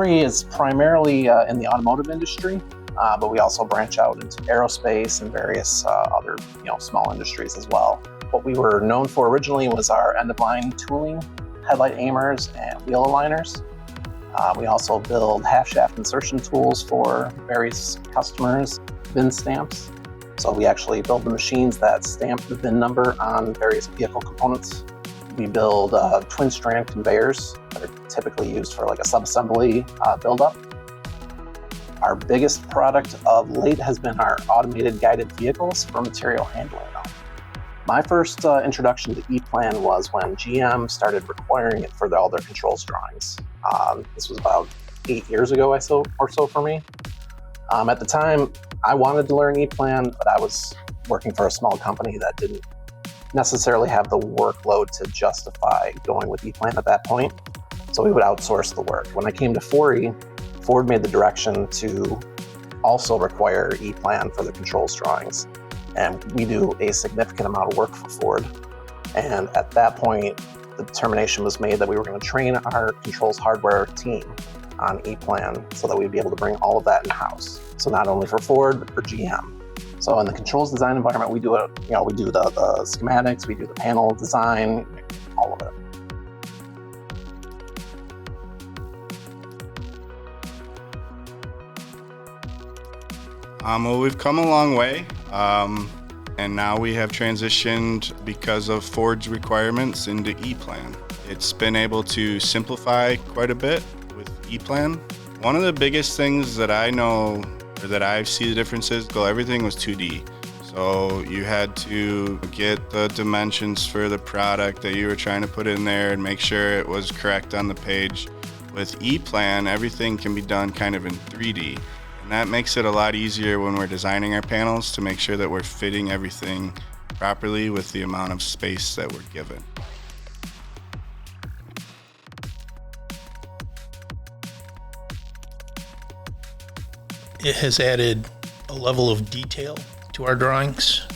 Fori is primarily in the automotive industry, but we also branch out into aerospace and various other small industries as well. What we were known for originally was our end-of-line tooling, headlight aimers, and wheel aligners. We also build half-shaft insertion tools for various customers, VIN stamps. So we actually build the machines that stamp the VIN number on various vehicle components. We build twin-strand conveyors that are typically used for like a sub-assembly buildup. Our biggest product of late has been our automated guided vehicles for material handling. My first introduction to EPLAN was when GM started requiring it for all their controls drawings. This was about 8 years ago or so for me. At the time, I wanted to learn EPLAN, but I was working for a small company that didn't necessarily have the workload to justify going with EPLAN at that point. So we would outsource the work. When I came to Fori, Ford made the direction to also require EPLAN for the controls drawings. And we do a significant amount of work for Ford. And at that point, the determination was made that we were going to train our controls hardware team on EPLAN so that we'd be able to bring all of that in-house. So not only for Ford, but for GM. So in the controls design environment, we do it. We do the schematics, we do the panel design, all of it. Well, we've come a long way, and now we have transitioned because of Ford's requirements into EPLAN. It's been able to simplify quite a bit with EPLAN. One of the biggest things that I know, or that I see the differences, everything was 2D. So you had to get the dimensions for the product that you were trying to put in there and make sure it was correct on the page. With EPLAN, everything can be done kind of in 3D. And that makes it a lot easier when we're designing our panels to make sure that we're fitting everything properly with the amount of space that we're given. It has added a level of detail to our drawings.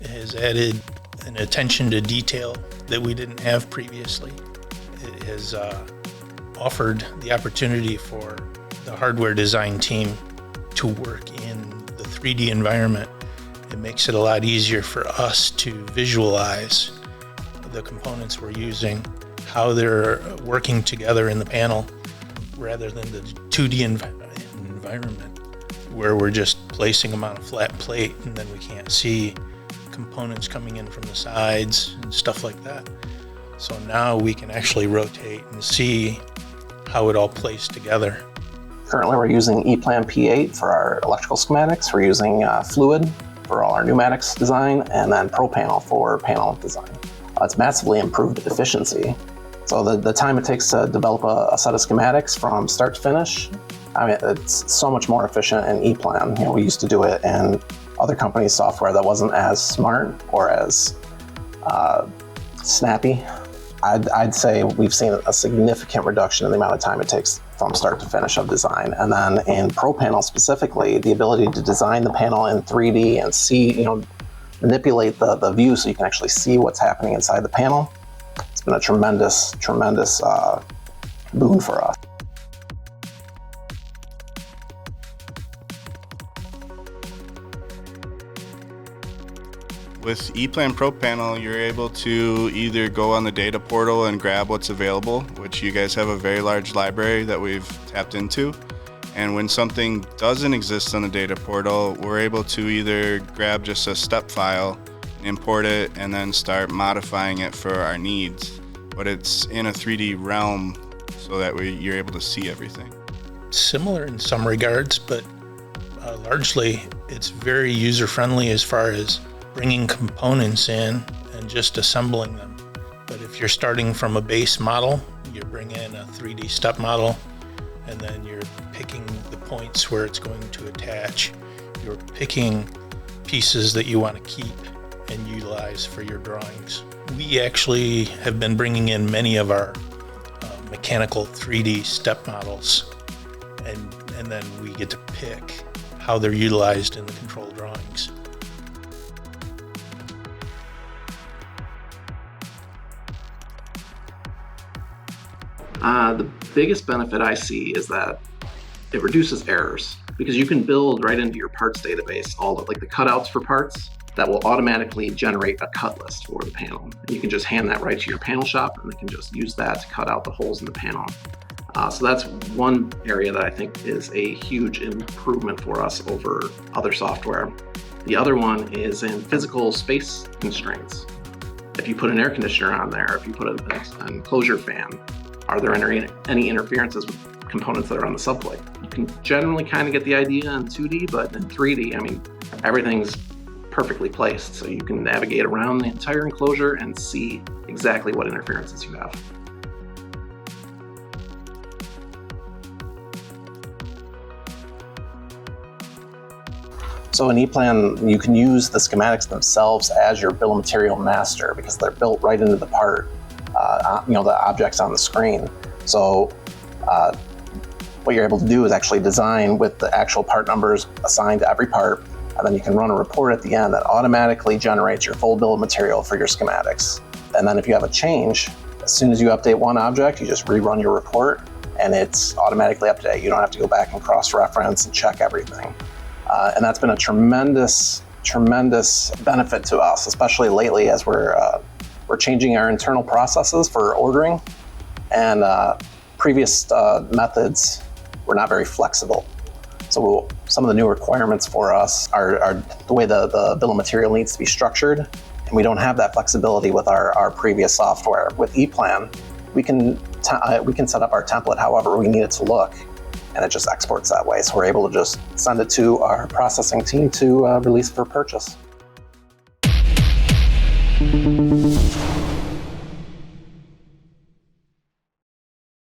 It has added an attention to detail that we didn't have previously. It has offered the opportunity for the hardware design team to work in the 3D environment. It makes it a lot easier for us to visualize the components we're using, how they're working together in the panel, rather than the 2D environment where we're just placing them on a flat plate and then we can't see components coming in from the sides and stuff like that. So now we can actually rotate and see how it all plays together. Currently, we're using EPLAN P8 for our electrical schematics. We're using Fluid for all our pneumatics design, and then ProPanel for panel design. It's massively improved efficiency. So the time it takes to develop a set of schematics from start to finish, it's so much more efficient in EPLAN. We used to do it in other companies' software that wasn't as smart or as snappy. I'd say we've seen a significant reduction in the amount of time it takes from start to finish of design. And then in ProPanel specifically, the ability to design the panel in 3D and see, manipulate the view so you can actually see what's happening inside the panel. It's been a tremendous boon for us. With EPLAN ProPanel, you're able to either go on the data portal and grab what's available, which you guys have a very large library that we've tapped into. And when something doesn't exist on the data portal, we're able to either grab just a step file, import it, and then start modifying it for our needs. But it's in a 3D realm so that you're able to see everything. Similar in some regards, but largely it's very user-friendly as far as bringing components in and just assembling them. But if you're starting from a base model, you bring in a 3D step model, and then you're picking the points where it's going to attach. You're picking pieces that you want to keep and utilize for your drawings. We actually have been bringing in many of our mechanical 3D step models, and then we get to pick how they're utilized in the control drawings. The biggest benefit I see is that it reduces errors, because you can build right into your parts database all of like the cutouts for parts that will automatically generate a cut list for the panel. And you can just hand that right to your panel shop, and they can just use that to cut out the holes in the panel. So that's one area that I think is a huge improvement for us over other software. The other one is in physical space constraints. If you put an air conditioner on there, if you put an enclosure fan, are there any interferences with components that are on the subplate? You can generally kind of get the idea in 2D, but in 3D, I mean, everything's perfectly placed. So you can navigate around the entire enclosure and see exactly what interferences you have. So in EPLAN, you can use the schematics themselves as your bill of material master, because they're built right into the part, the objects on the screen. So what you're able to do is actually design with the actual part numbers assigned to every part, and then you can run a report at the end that automatically generates your full bill of material for your schematics. And then if you have a change, as soon as you update one object, you just rerun your report, and it's automatically up to date. You don't have to go back and cross-reference and check everything. And that's been a tremendous benefit to us, especially lately as we're changing our internal processes for ordering, and previous methods were not very flexible. So some of the new requirements for us are the way the bill of material needs to be structured, and we don't have that flexibility with our previous software. With EPLAN, we can set up our template however we need it to look, and it just exports that way. So we're able to just send it to our processing team to release for purchase.